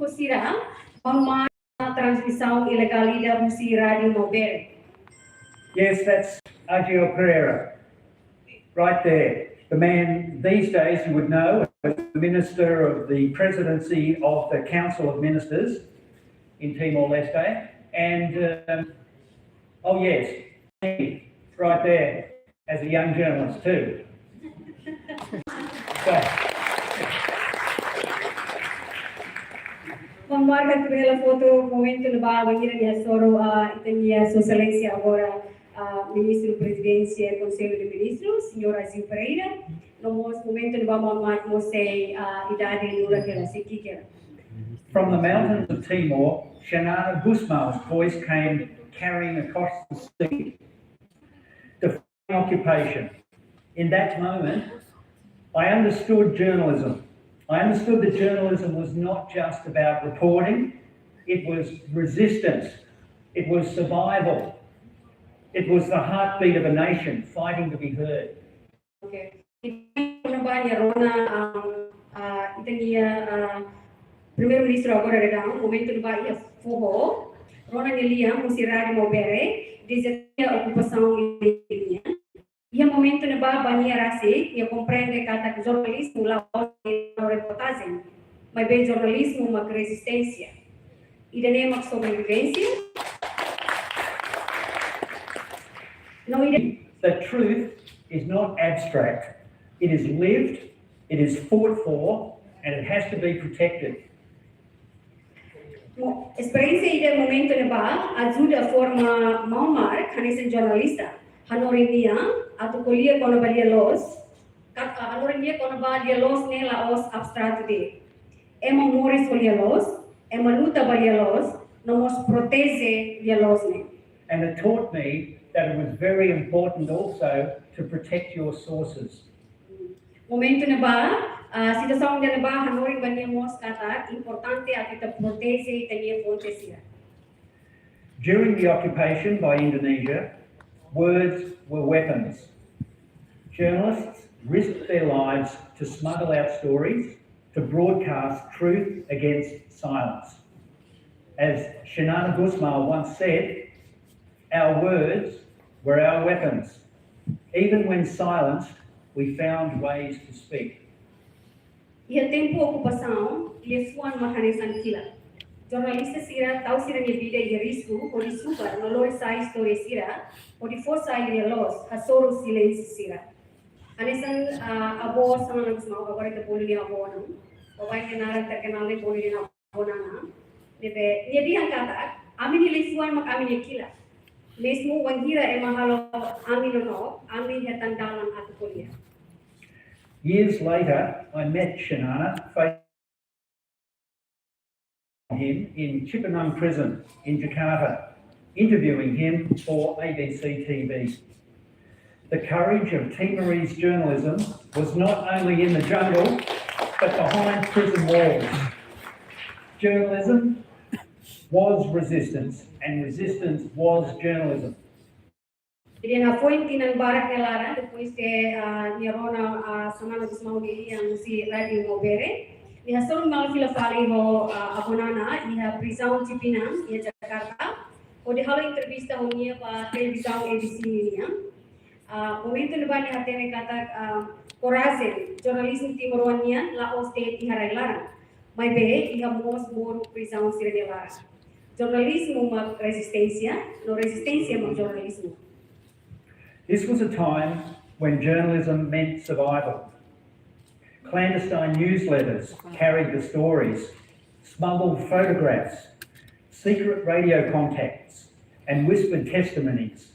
sira uma transmissão ilegal da Música Rádio Mobere. Yes, that's Agio Pereira, right there. The man these days you would know as the Minister of the Presidency of the Council of Ministers in Timor-Leste. And, oh yes, me, right there, as a young journalist too. So, Marca quella foto momento no bar venire di soro Italia Socialista agora Ministro Presidência e Conselho de Ministros, Senhora Agio Pereira. No momento no bar mosei idade nula que ela se quiser. From the mountains of Timor, Xanana Gusmao's voice came carrying across the sea, defying occupation. In that moment, I understood journalism. I understood that journalism was not just about reporting, it was resistance, it was survival, it was the heartbeat of a nation fighting to be heard. Okay. Primeiro-Ministro agora era momento do Bahia forró, Rona Nelia, Música Rádio Mobere, desafia a ocupação ilha. E o momento no Bahia Rasi, eu compreendo que o jornalismo lá não reportagem, mas bem jornalismo uma resistência. E daí uma sobrevivência. The truth is not abstract. It is lived, it is fought for, and it has to be protected. Experiência e do momento no Bahia ajuda a forma mamar canisa jornalista. Hanorimia atau kuliah kono balia los, hanorimia kono balia los nela os abstrato de. Ema moris balia los, ema luta balia los, nomos protege balia los ne. And it taught me that it was very important also to protect your sources. Momento na ba, situação na ba hanorim balia mos kata importante a kita protege tania fonte sira. During the occupation by Indonesia, words were weapons. Journalists risked their lives to smuggle out stories, to broadcast truth against silence. As Xanana Gusmao once said, our words were our weapons. Even when silenced, we found ways to speak. Ia tempo ocupação, ia fuan mahanisan kila. Jornalista sira tahu sira ni vida e risco, o de super, no lor sai história sira, o de força e los, hasoro silêncio sira. Anesan abo sama nang semau agora kita boleh dia abo nang, o vai kenal terkenal ni boleh dia abo nang. Nebe, dia bilang kata, amin ni fuan mak amin ni kila. Mesmo wangira e mahalo amin no, amin hetan dalam atu kuliah. Years later, I met Xanana him in Cipinang prison in Jakarta, interviewing him for ABC TV. The courage of Timorese journalism was not only in the jungle, but behind prison walls. Journalism was resistance, and resistance was journalism. Jadi na point ng barak nelara depois de Nirona Samana Gusmao de yang si Radio Mobere. Iha solo mal fila fali ho abonana iha prisão Cipinang iha Jakarta. O de halo entrevista unia pa televisão ABC niya. Momento na ba ni hatene kata coragem jornalismo timoronia la state iha railara. Mai be iha mos moro prisão sirdelara. Jornalismo ma resistência, no resistência ma jornalismo. This was a time when journalism meant survival. Clandestine newsletters carried the stories, smuggled photographs, secret radio contacts, and whispered testimonies.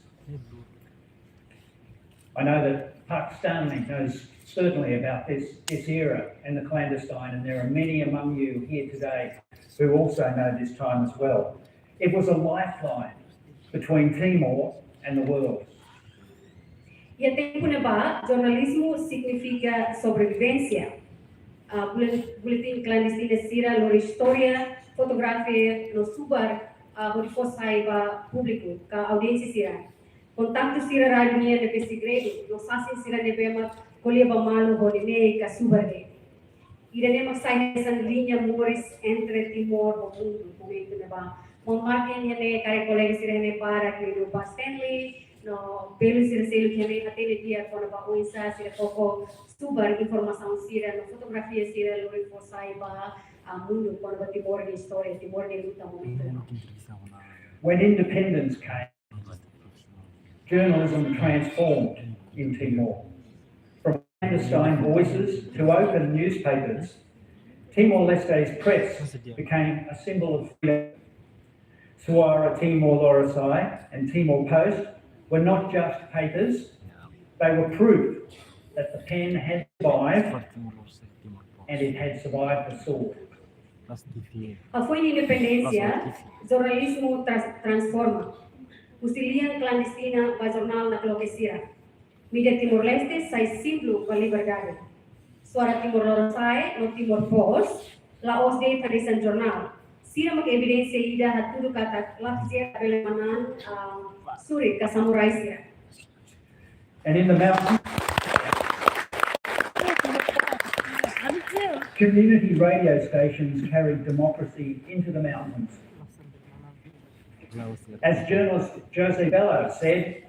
I know that Pakistani knows certainly about this era and the clandestine, and there are many among you here today who also know this time as well. It was a lifeline between Timor and the world. E tempo na ba, jornalismo significa sobrevivência. Boletim clandestino sira lor história, fotografia no subar, onde fosse saiba público, ka audiência sira. Contato sira rádio nia de segredo, no sasi sira nebema colheba malo hodine ka subar de. ida ne magsay sa linya Morris entre Timor o mundo momento na ba mamarkin niya kay kolega sila ne para kay Lupa Stanley no pelo sila kaya atene dia ko na ba uisa sila koko subar informação sila no fotografia sila lori po saiba mundo ko na ba Timor ni story Timor ni luta momento na When independence came, journalism transformed in Timor. From clandestine voices to open newspapers, Timor-Leste's press became a symbol of freedom. Suara Timor Lorasai and Timor Post were not just papers, they were proof that the pen had survived and it had survived the sword. Apoi na independência, jornalismo transforma. Usilian clandestina ba jornal na enlouquecida. Mídia Timor-Leste sai símbolo para a liberdade. Suara Timor-Leste no Timor Post, Laos de Tradição Jornal. Sira mag evidência ida hatudo kata laksia relemanan suri ka samurai sira. And in the mountains, community radio stations carried democracy into the mountains. As journalist Jose Bello said,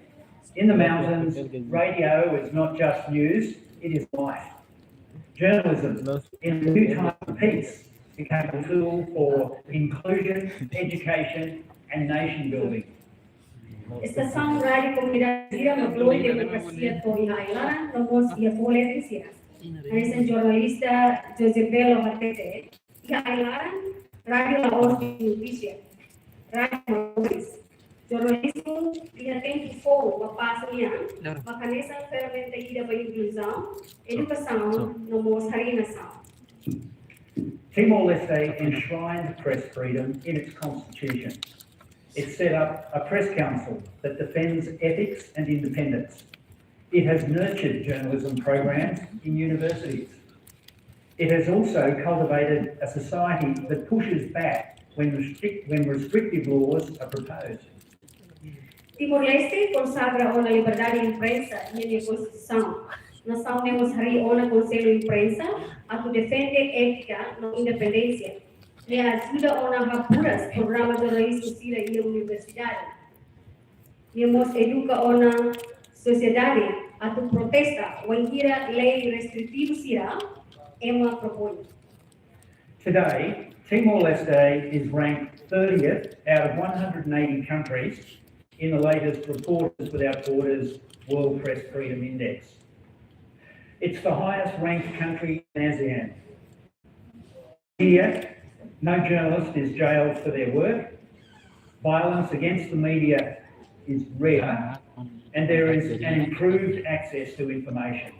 in the mountains, radio is not just news, it is life. Journalism in the new time of peace became a tool for inclusion, education, and nation building. Estação rádio comunidade sira magloy demokrasia to ihailaran nomos ia folete sira. Anisan jornalista Jose Bello Matete ihailaran radio Laos de notícia. Radio Morris. Jornalismo ia tem que for mapasa niya, makanisang ferramenta ida ba inclusão, educação, nomos harinação. Timor-Leste enshrined press freedom in its constitution. It set up a press council that defends ethics and independence. It has nurtured journalism programs in universities. It has also cultivated a society that pushes back when restrictive laws are proposed. Timor-Leste consagra a liberdade de imprensa e a Constituição. Nação temos hari ona Conselho de Imprensa a tu defende ética na independência. Le ajuda ona hapuras programa de jornalismo sira e universidade. Nemos educa ona sociedade a tu protesta o engira lei restritivo sira ema propõe. Today, Timor-Leste is ranked 30th out of 180 countries in the latest Reporters Without Borders World Press Freedom Index. It's the highest ranked country in ASEAN. Here, no journalist is jailed for their work, violence against the media is rare, and there is an improved access to information.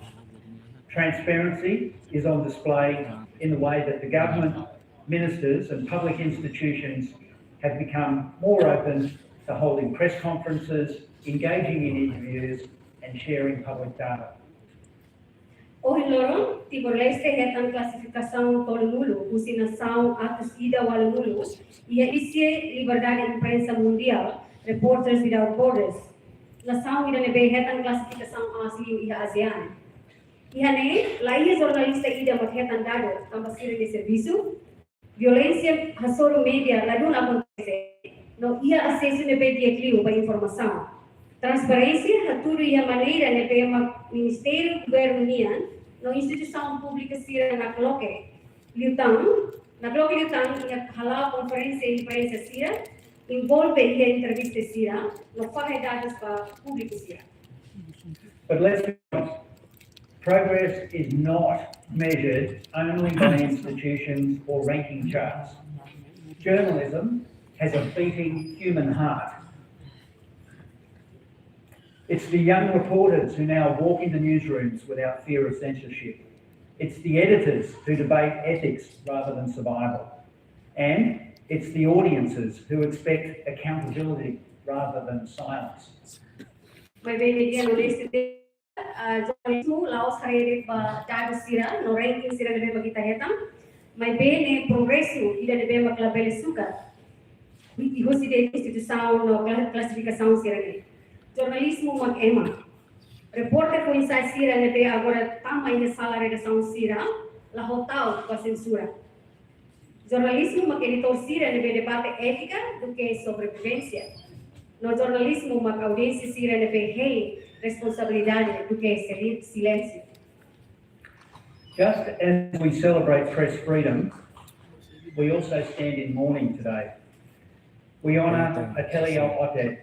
Transparency is on display in the way that the government, ministers and public institutions have become more open to holding press conferences, engaging in interviews and sharing public data. Ohin loron, Timor-Leste hetan klasifikasyon tolumulo, usinasaw atus ida walumulo, ia isye liberdade imprensa mundial, Reporters Without Borders. Nasaw ida nebe hetan klasifikasyon asli iha ASEAN. Iha ne, laia jornalista ida maghetan dado, tambasira de serviço, violência hasoro media ladun acontece, no ia acesso nebe diaklio pa informação. Transparência haturo ia maneira nebe Ministério Governo nian, no instituição pública sira na coloque liutang ia hala conferência de imprensa sira envolve ia entrevista sira no fahe dados para público sira. But let's be honest, progress is not measured only by institutions or ranking charts. Journalism has a beating human heart. It's the young reporters who now walk into newsrooms without fear of censorship. It's the editors who debate ethics rather than survival. And it's the audiences who expect accountability rather than silence. May media no leste jornalismo Laos harere ba dados sira no ranking sira nebe magita hetam. May bene progresso ida nebe maklabele suka. Wiki hosi de instituição no classificação sira ne. Jornalismo mag-ema. Reporter ko inside sira nebe agora tama ina sala redação sira, lahotau com a censura. Jornalismo maquele torcida nebe debate ética do que sobrevivência. No jornalismo mac audiência sira nebe rei responsabilidade do que silêncio. Just as we celebrate press freedom, we also stand in mourning today. We honour Ateli Otet,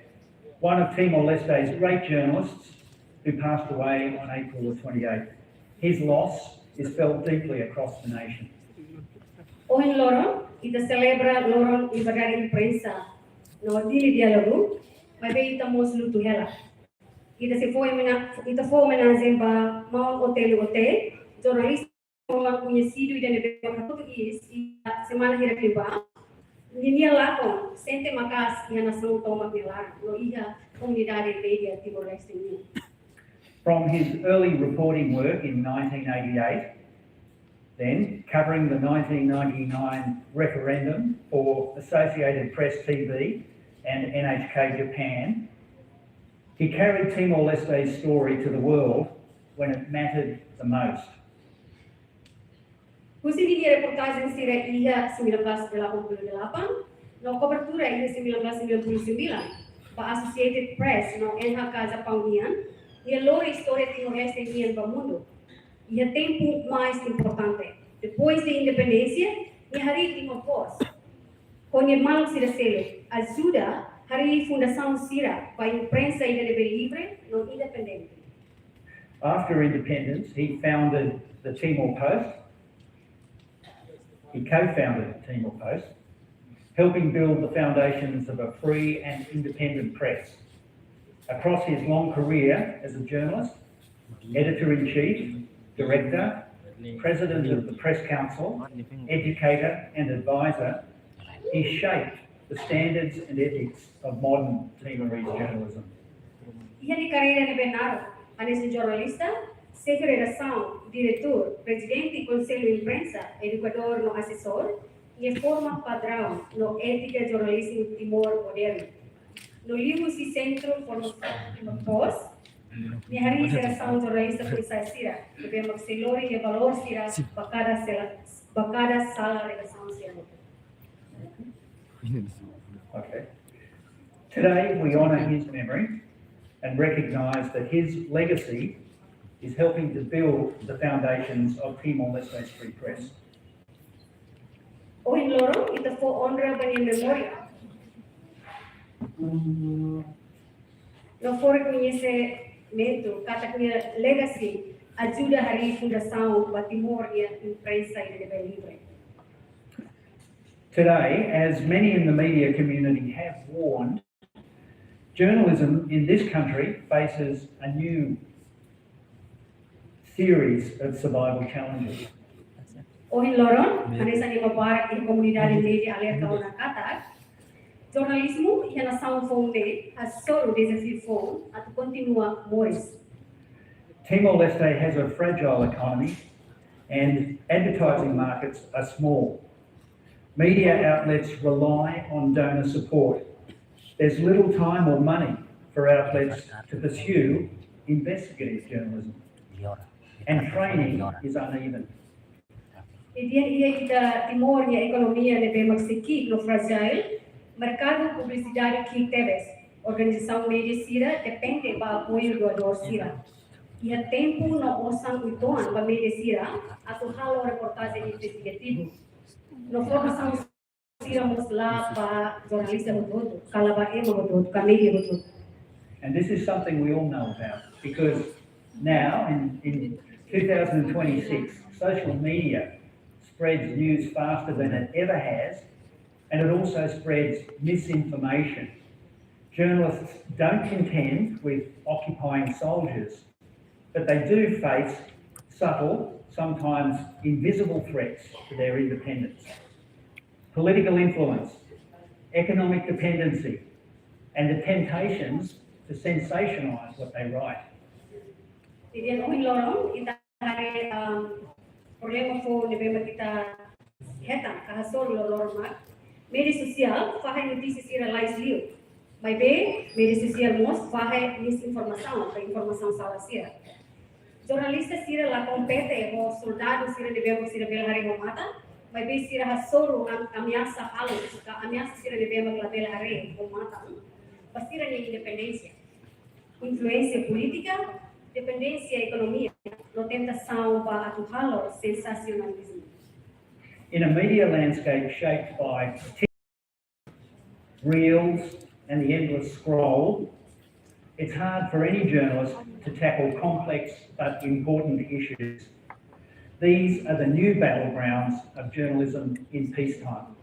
one of Timor-Leste's great journalists who passed away on April the 28th. His loss is felt deeply across the nation. Hoy Loron, ita celebra Loron liberdade de imprensa no dili diálogo, mas bem estamos luto ela. Ita foi homenagem para Mount Hotel, jornalista conhecido e de português, e a semana que recriba, linha lá com sente macas e a nação toma pilar, no ia comunidade média Timor-Leste. From his early reporting work in 1988, then covering the 1999 referendum for Associated Press TV and NHK Japan, he carried Timor-Leste's story to the world when it mattered the most. Khusus di reportase Sira Iya 1988, no cobertura Iya 1999, pa Associated Press no NHK Japanian, ia lora história Timor-Leste em o mundo. E o tempo mais importante, depois da independência, e hari Timor Pos. Com o mal Sira Sele, ajuda hari Fundação Sira para a imprensa livre no independente. After independence, he founded the Timor Post. He co-founded the Timor Post, helping build the foundations of a free and independent press. Across his long career as a journalist, editor-in-chief, director, president of the Press Council, educator and advisor, he shaped the standards and ethics of modern Timorese journalism. Ia di carreira de Bernardo, anesse jornalista, secretação, diretor, presidente e conselho de imprensa, educador no assessor, e forma padrão no ética jornalismo Timor moderno. No livro se centro forma pós, e hari seleção jornalista policial Sira, que vem maxilori e valor Sira, bacada sala redação Sira. Okay. Today we honour his memory and recognise that his legacy is helping to build the foundations of Timor-Leste's free press. Hoy Loro, ita fo honra ba niya memoria. No for conhecimento, kata niya legacy, ajuda hari fundação ba Timor niya imprensa e livre. Today, as many in the media community have warned, journalism in this country faces a new series of survival challenges. Hoy Loron, anessa ni mabarak in komunidade media alerta ona kata, jornalismo e a nação fonde a solo desafio fon at continua moris. Timor-Leste has a fragile economy and advertising markets are small. Media outlets rely on donor support. There's little time or money for outlets to pursue investigative journalism. And training is uneven. Ia ita Timor e a economia nebe magsiki no fragile, mercado publicidade que teves, organização média Sira depende ba apoio do doador Sira. E a tempo no osang uitoan ba média Sira ato halo reportagem investigativo. No formação Sira mosla ba jornalista bototo, kalaba ema bototo, kamedia bototo. And this is something we all know about because now in 2026, social media spreads news faster than it ever has, and it also spreads misinformation. Journalists don't contend with occupying soldiers, but they do face subtle, sometimes invisible threats to their independence. Political influence, economic dependency, and the temptations to sensationalise what they write. Jadi ang lorong kita hari problema po nebe kita hetang kahasol lorong mak media sosial fahai notícias Sira lais liu. Mai be media sosial mos fahai misinformação, informação salah Sira. Jornalistas sira la compete o soldados sira devemos sira belhari ho mata, mas bem sira hasoro ameaça alo, ameaça sira devemos la belhari ho mata. Mas sira ni independência, influência política, dependência economia, no tentação para atuhalo sensacionalismo. In a media landscape shaped by reels and the endless scroll, it's hard for any journalist to tackle complex but important issues. These are the new battlegrounds of journalism in peacetime.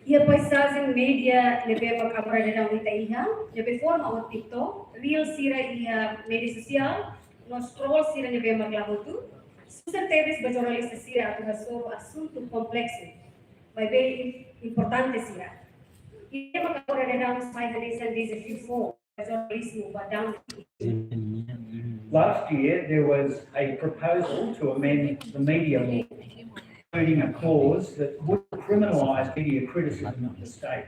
Ia paisagem media lebe makabra da unita iha, lebe forma o TikTok, reel sira ia media sosial, no scroll sira lebe maglabutu, susah teves ba jornalista sira atu hasoro assunto complexo, vai bem importante sira. Ia makabra da unita sai hadisa desafio for jornalismo ba down. Last year, there was a proposal to amend the media law, including a clause that would criminalise media criticism of the state.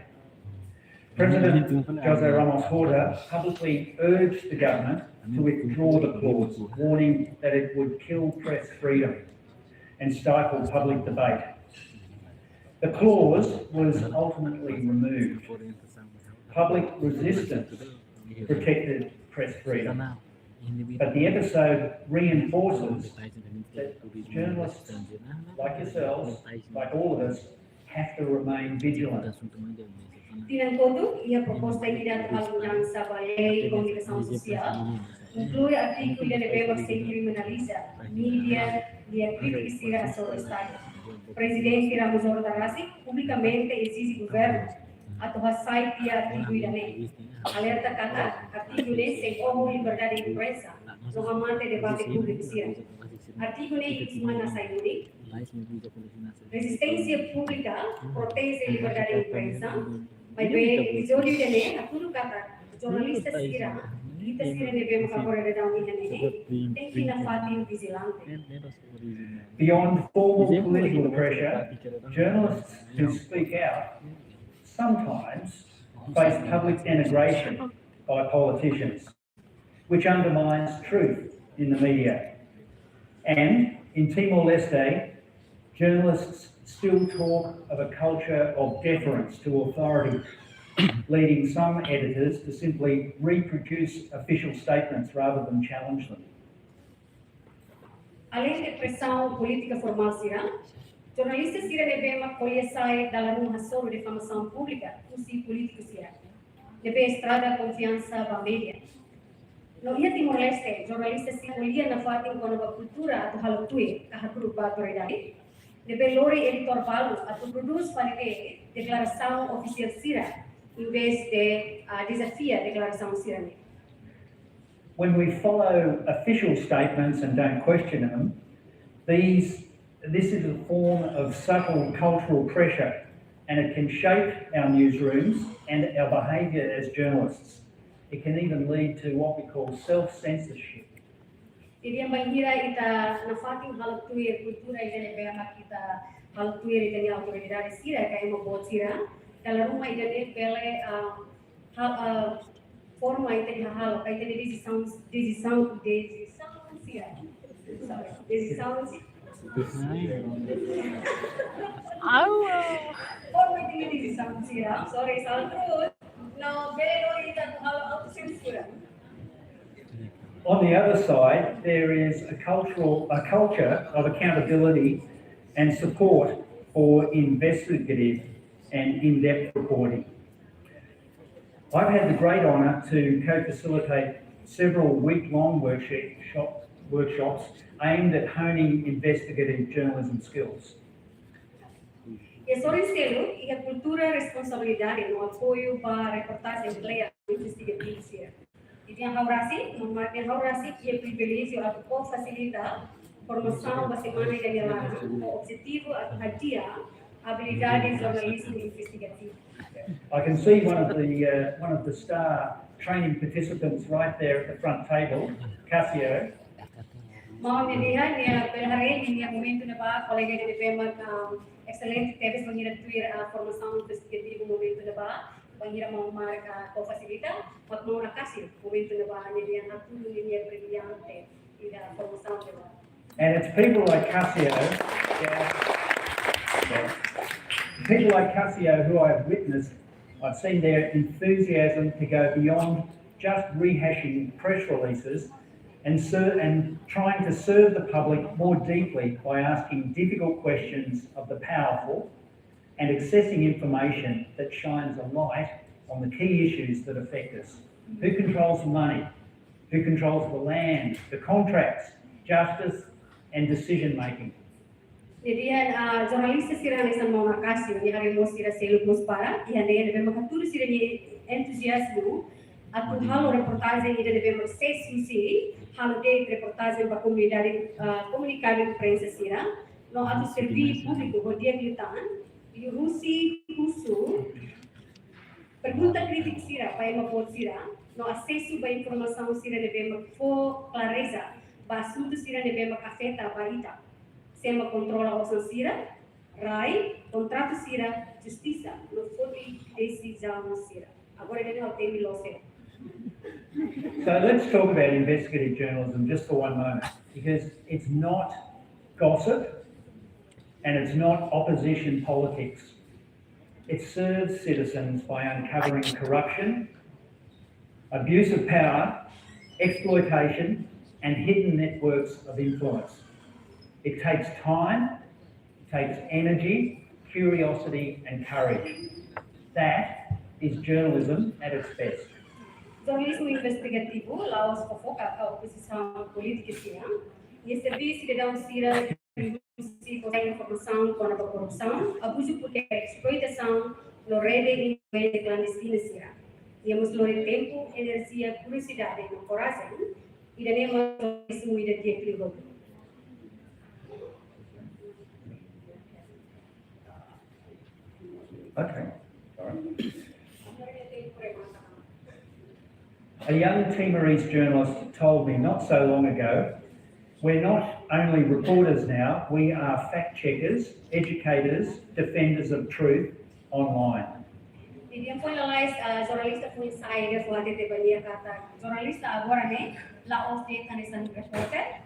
President José Ramos Horta publicly urged the government to withdraw the clause, warning that it would kill press freedom and stifle public debate. The clause was ultimately removed. Public resistance protected press freedom. But the episode reinforces that journalists like yourselves, like all of us, have to remain vigilant. Tinangkoto, ia proposta ida undang sa Balei Komunikasi Sosial, inclui artigo da debemos ser criminaliza media dia criticira a sua Estado. Presidente Ramos Horta Rassi publicamente exige governo atau site dia artigo ida ne. Alerta kata artigo ne sem como liberdade de imprensa, no amante debate público sira. Artigo ne mana saíri. Resistência pública protege a liberdade de imprensa. Mas bem, episódio ida ne, tudo kata jornalista sira, kita sira devemos agora da unida ne, tem que na fatin vigilante. Beyond formal political pressure, journalists who speak out sometimes face public denigration by politicians, which undermines truth in the media. And in Timor-Leste, journalists still talk of a culture of deference to authority, leading some editors to simply reproduce official statements rather than challenge them. Além de pressão política formal sira, jornalistas sira devem acolher sai da rua sobre difamação pública, usi político sira. Deve estrada confiança da mídia. No ia Timor-Leste, jornalistas sira colher na fatin com a cultura atau hal tue, kahapuru ba autoridade. Deve lori editor balu atau produz para que declaração oficial sira, em vez de desafia declaração sira. When we follow official statements and don't question them, this is a form of subtle cultural pressure, and it can shape our newsrooms and our behaviour as journalists. It can even lead to what we call self-censorship. Jadi yang mengira ita nafating hal tuir kultura ita lebih kita hal tuir ita ni autoridade sira kaya membuat sira kalau rumah ita ni pele forma ita ni hal kaya ita ni decisão sira sorry decisão forma ita ni decisão sira sorry salah terus no pele ita hal autocensura. On the other side, there is a culture of accountability and support for investigative and in-depth reporting. I've had the great honour to co-facilitate several week-long workshops aimed at honing investigative journalism skills. E sobre selo, e a cultura responsabilidade no apoio para reportagem clara investigativa. E tem a Haurasi, que é privilégio a facilitar formação da semana de Milana, o objetivo a habilidades jornalismo investigativo. I can see one of the star training participants right there at the front table, Cassio. Mau nilihat dia berhari ini momento na ba kolega de Pemak excelente teves mengira tuir formação investigativa momento na ba mengira mau marca co facilita, mat mau na kasih momento na ba dia yang aku dunia brilliante da formação dela. And it's people like Casio, people like Casio who I've witnessed, I've seen their enthusiasm to go beyond just rehashing press releases and trying to serve the public more deeply by asking difficult questions of the powerful and accessing information that shines a light on the key issues that affect us. Who controls the money? Who controls the land, the contracts, justice, and decision making? Jadi jornalista sira nessa mão na casa, e haremos sira selo para, e ane deve makaturu sira ni entusiasmo, atu halo reportagem ida deve accesso si, halo de reportagem para comunidade comunicar imprensa sira, no atu servir público o dia militar, e rusi curso pergunta crítica sira para uma sira, no acesso para informação sira deve for clareza, para assunto sira deve afeta barita. Sema controla o sira, rai, contrato sira, justiça, no fodi decisão sira. Agora ele não tem milosé. So let's talk about investigative journalism just for one moment, because it's not gossip and it's not opposition politics. It serves citizens by uncovering corruption, abuse of power, exploitation, and hidden networks of influence. It takes time, it takes energy, curiosity, and courage. That is journalism at its best. Jornalismo investigativo, lá os fofoca a oposição política sira, e serviço de dar sira a informação contra a corrupção, abuso de poder, exploitação, no rede e clandestina sira. Temos lore tempo, energia, curiosidade e coragem, e daremos jornalismo e de equilíbrio. Okay, sorry. A young Timorese journalist told me not so long ago, we're not only reporters now, we are fact checkers, educators, defenders of truth online. Dia foi lá jornalista foi sair de fora de Bahia kata jornalista agora né lá os de kanesan reporter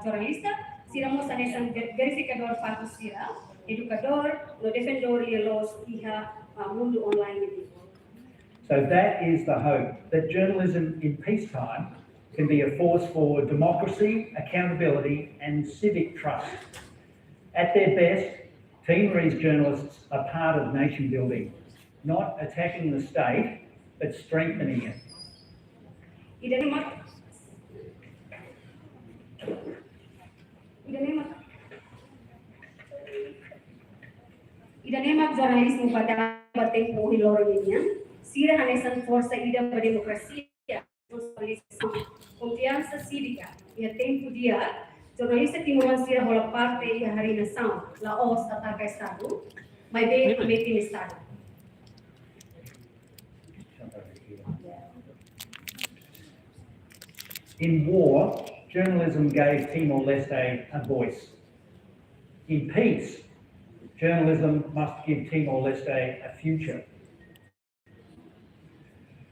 jornalista siramos kanesan verificador fatos sira educador no defendor e los iha mundo online. So that is the hope, that journalism in peacetime can be a force for democracy, accountability and civic trust. At their best, Timorese journalists are part of nation building, not attacking the state, but strengthening it. Idanemak jornalismo pada tempo hilornya, sira hanesan força ida para demokrasia, confiança cívica, e a tempo dia, jornalista timoran sira rola parte e a hari nação, la os ataca estado, mas bem comete estado. In war, journalism gave Timor-Leste a voice. In peace, journalism must give Timor-Leste a future.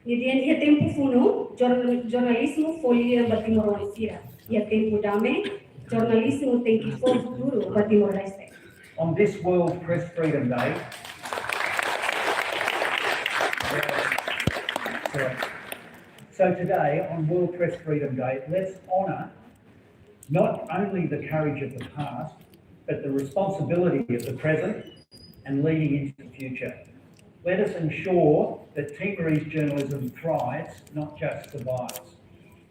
Jadi ia tempo funo, jornalismo folia bagi Timor-Leste. Ia tempo dame, jornalismo tem que for futuro bagi Timor-Leste. On this World Press Freedom Day, so today, on World Press Freedom Day, let's honour not only the courage of the past, but the responsibility of the present and leading into the future. Let us ensure that Timorese journalism thrives, not just survives.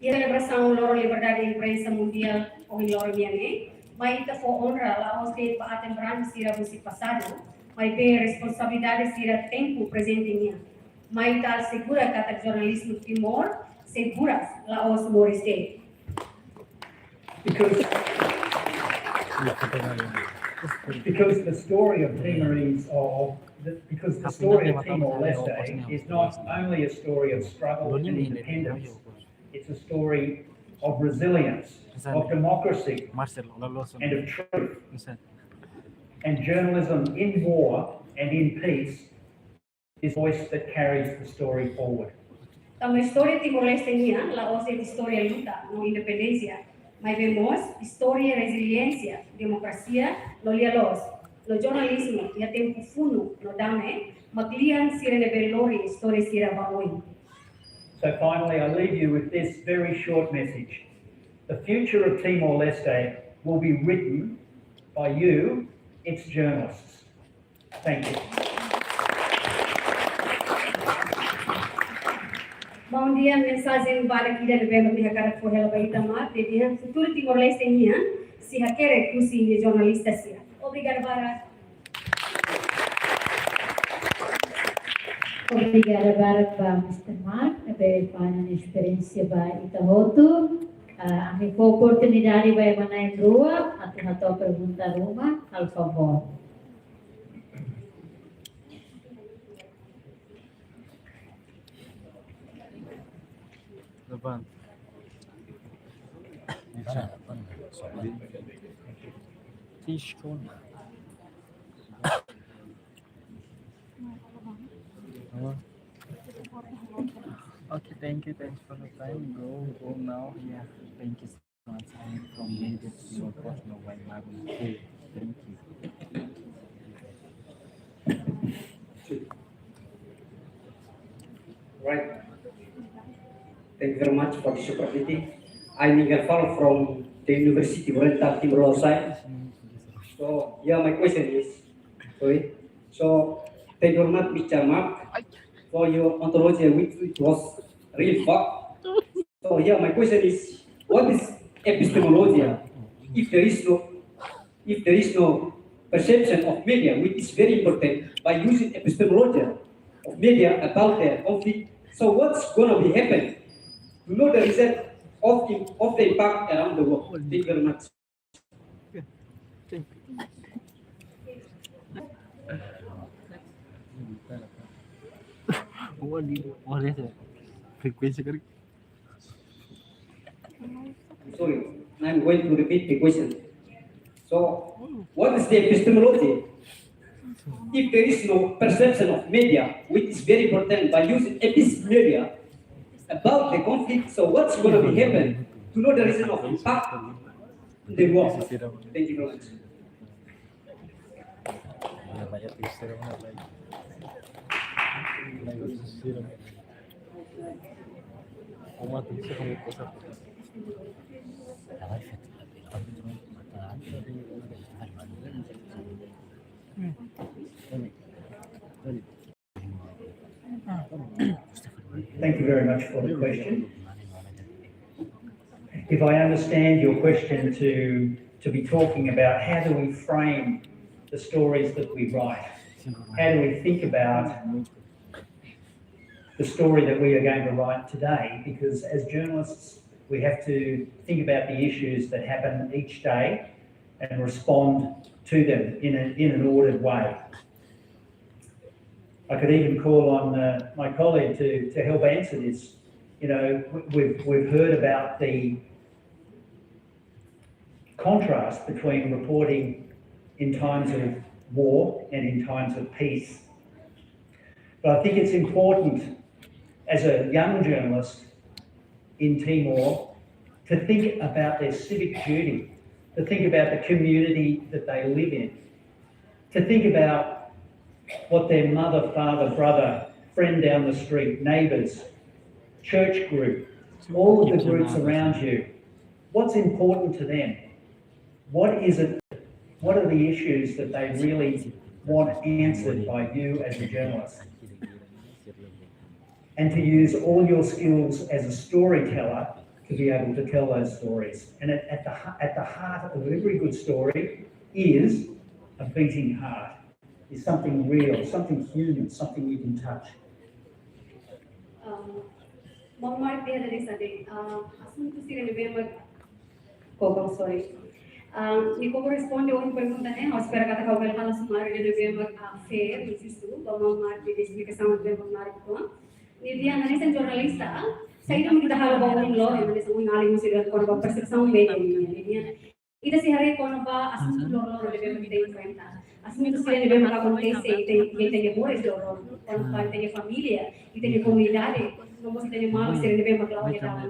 Ia celebração loro liberdade de imprensa mundial o loro miane, mas ita for honra la os de paatem brand sira musi passado, mas be responsabilidade sira tempo presente minha. Mas tal segura kata jornalismo Timor, seguras la os moriste. Because the story of Timorese, because the story of Timor-Leste is not only a story of struggle and independence, it's a story of resilience, of democracy, and of truth. And journalism in war and in peace is a voice that carries the story forward. Tama história Timor-Leste niya, la os de história luta no independencia, Mas vemos história, resiliência, democracia, no lialos, no jornalismo, e até o fundo, no dame, maklian sira nebelori, história sira baoi. So finally, I leave you with this very short message. The future of Timor-Leste will be written by you, its journalists. Thank you. Bom dia, mensagem para aqui da Novembro de Hacara for Helba Itamar, de dia futuro Timor-Leste minha, se haquere cursi de jornalista sia. Obrigada, Bara. Obrigada para Mr. Mark, pela experiência para Itahoto. A minha oportunidade vai manar em rua, atau pergunta rumah, al favor. Depan. Tishkon. Okay, thank you. Thanks for the time. Go now. Yeah, thank you so much. I'm from Media to Personal by Marvin. Thank you. Right. Thank you very much for this opportunity. I'm Miguel Falo from the University of Oriental Timor-Leste. So, yeah, my question is, thank you very much, Mr. Mark, for your ontology, which was real fact. So, yeah, my question is, what is epistemology? If there is no perception of media, which is very important, by using epistemology of media about the conflict, so what's going to be happening? To know the result of the impact around the world. Thank you very much. What is it? Frequency correct? Sorry, I'm going to repeat the question. So, what is the epistemology? If there is no perception of media, which is very important, by using epistemology about the conflict, so what's going to be happening? To know the reason of impact in the world. Thank you very much. Thank you very much for the question. If I understand your question to be talking about how do we frame the stories that we write, how do we think about the story that we are going to write today, because as journalists we have to think about the issues that happen each day and respond to them in an ordered way. I could even call on my colleague to help answer this. You know, we've heard about the contrast between reporting in times of war and in times of peace. But I think it's important as a young journalist in Timor to think about their civic duty, to think about the community that they live in, to think about what their mother, father, brother, friend down the street, neighbours, church group, all of the groups around you, what's important to them? What is it? What are the issues that they really want answered by you as a journalist? And to use all your skills as a storyteller to be able to tell those stories. And at the heart of every good story is a beating heart, is something real, something human, something you can touch. Mark dia dari tadi, assunto sira Novembro, sorry. E como responde uma pergunta, né? Eu espero que a Cauvel fala sobre de Novembro a fair, isso, vamos marcar de explicação de Novembro marcar. E dia analista jornalista, saya itu kita hal bawa loh, yang mana semua ngalih mesti dengan korban persepsi beda ini. Dia, itu sih hari korban assunto loh Novembro kita enfrenta. Assunto sira Novembro acontece, tem amores loh, korban tem família, tem comunidade, não você tem mal sira Novembro que lá vai dar.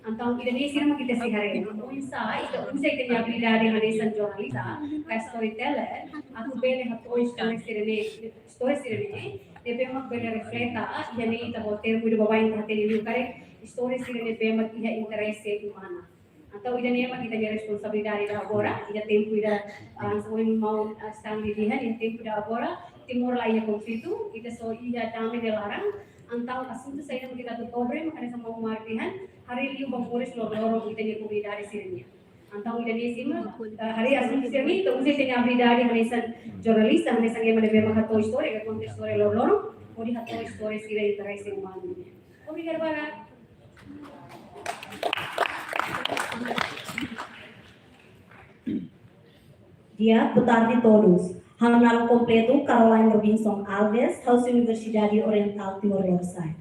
Antang Indonesia naman kita si hari. Unsa ito niya habilidade ng isang jornalista, kaya storyteller, at bele hato story sirene, debe magbele reflekta, yan ay itabo termo do babaeng kahatin niyo kare, story sirene be mag iha interesse humana. Atau ida niya makita niya responsabilidade da agora, ida tempo ida sa mau stand dihan, ida tempo da agora, timur la iya konflito, ida so iya dami de larang, antau asunto sa ida kita to cobre, makanya sa mau martihan, hari liu bang polis loro kita niya komunidade sirene. Antang ida niya sima, hari asunto sirene, to usay niya habilidade ng isang jurnalista, ng isang yung mga makato story, kakonte story loro, o di hato story sirene interesse humano niya. Obrigado, Bara. Dia, boa tarde a todos. Ranal completo, Caroline Robinson Alves, House Universidade Oriental Timor-Leste.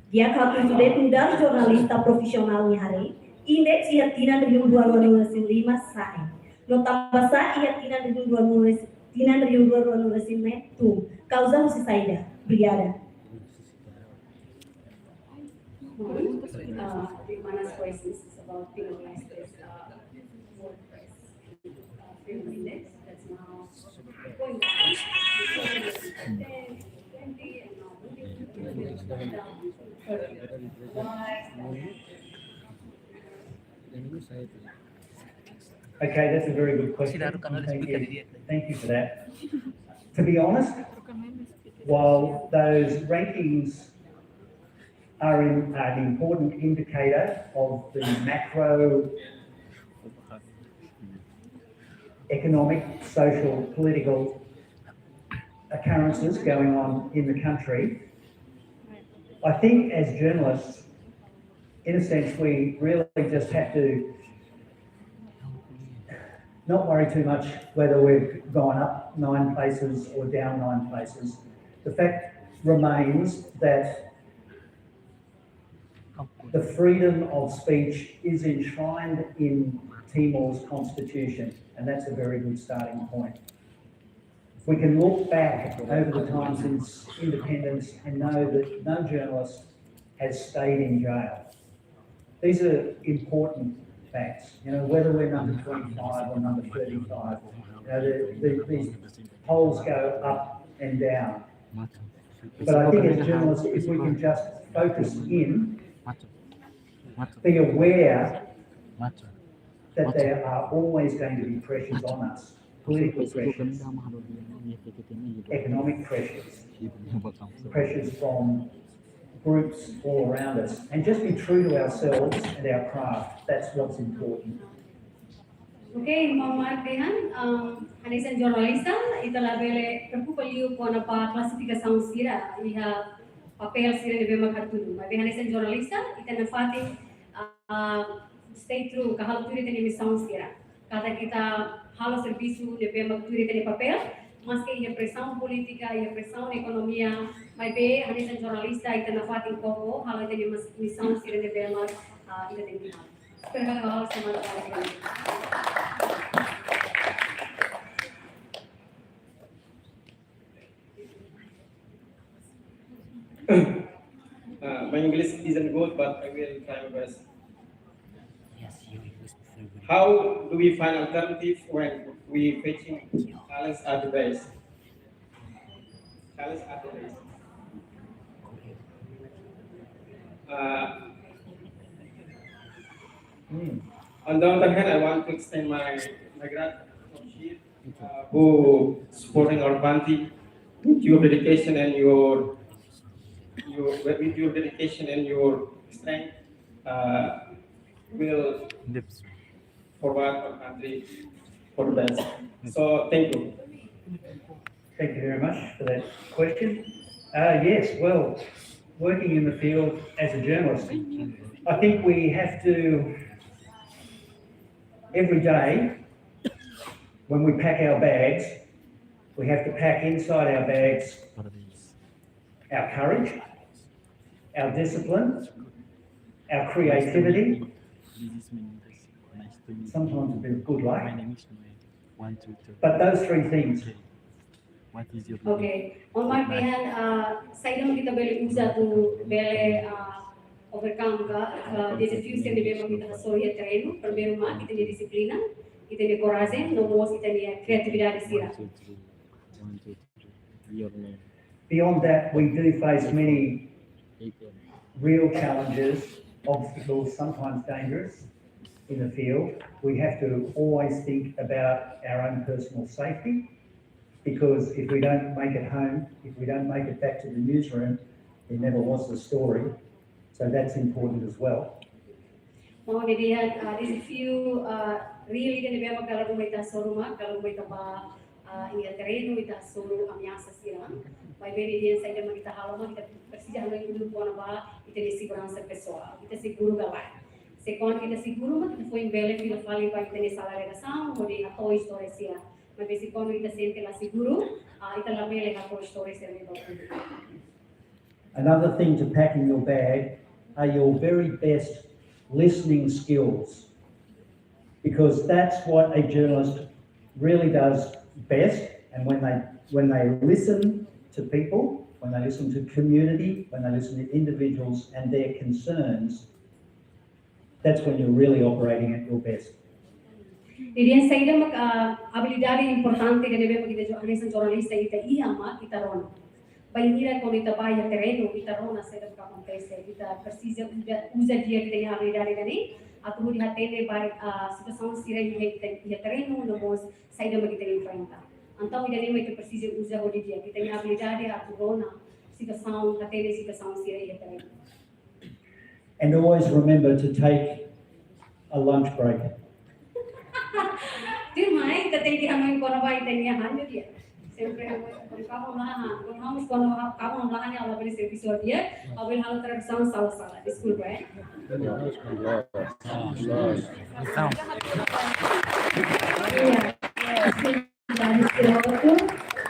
Dia kapal sudah mudar jornalista profesional ni hari. Indeks ia tina 2025 sai. Nota basa ia tina 2025 tu. Causa Husi Saida. Obrigada. Mana's questions is about Timor-Leste's WordPress film index. That's now going down. 20 and now moving down. Okay, that's a very good question. Thank you for that. To be honest, while those rankings are an important indicator of the macro economic, social, political occurrences going on in the country, I think as journalists, in a sense, we really just have to not worry too much whether we've gone up 9 places or down 9 places. The fact remains that the freedom of speech is enshrined in Timor's constitution, and that's a very good starting point. We can look back over the time since independence and know that no journalist has stayed in jail. These are important facts. You know, whether we're number 25 or number 35, you know, these polls go up and down. But I think as journalists, if we can just focus in, be aware that there are always going to be pressures on us, political pressures, economic pressures, pressures from groups all around us, and just be true to ourselves and our craft. That's what's important. Okay, Muhammad Dehan, Hanisan jornalista, itulah bele terpupaliu ko na pa klasifikasang sira, iha papel sira ni bema kartulu. Mabe Hanisan jornalista, ita na fati stay true kahal turi tani misang sira. Kata kita halo servisu ni bema turi tani papel, maski ia pressão política, ia pressão ekonomia, mabe Hanisan jornalista, ita na fati koko halo tani misang sira ni bema ita tani. Terima kasih teman-teman. My English isn't good, but I will try my best. How do we find alternative when we facing challenge at the base? Challenge at the base. On the other hand, I want to extend my gratitude who supporting our party with your dedication and your dedication and your strength will forward our country for the best. So thank you. Thank you very much for that question. Yes, well, working in the field as a journalist, I think we have to, every day, when we pack our bags, we have to pack inside our bags our courage, our discipline, our creativity, sometimes a bit of good luck. But those 3 things. Okay, on martihan sa ilong kita beli usa tu bele overcome desafios yang memang kita harus lihat terreno. Primeiro, kita punya disiplina, kita punya coragem, nomor kita punya kreatividade sira. 1, 2, 3. 1, 2, 3. Your name. Beyond that, we do face many 8. real challenges, obstacles, sometimes dangerous in the field. We have to always think about our own personal safety, because if we don't make it home, if we don't make it back to the newsroom, there never was the story. So that's important as well. Mau dilihat desafio really kan memang kalau kita soruma, kalau kita ini terreno kita solo ameaça sira. Vai ver dia sair da kita halama kita precisa não ir para ba e ter segurança pessoal. Kita seguro galera. Se quando kita seguro, mas kita foi em bela que fala para ter salariação, ou de ato história sira. Mas se quando kita sente lá seguro, kita lá bela ato história sira. Another thing to pack in your bag are your very best listening skills, because that's what a journalist really does best. And when they listen to people, when they listen to community, when they listen to individuals and their concerns, that's when you're really operating at your best. Jadi yang saya mak habilidade importante que devemos kita analisan jornalista kita ama kita rona. Banhira quando kita vai a terreno kita rona sair do que acontece. Kita precisa usa dia que tem habilidade gani. Atau di hatene vai situação sira di terreno nós sair do que kita enfrenta. Então kita nem que precisa usar o dia que tem habilidade a rona situação hatene situação sira di terreno. And always remember to take a lunch break. Timai kita tem que ramai kono vai tem hanyo dia. Sempre kamu kamu melahan yang Allah beri servisi dia, awal hal terkesan salah di school right? Dari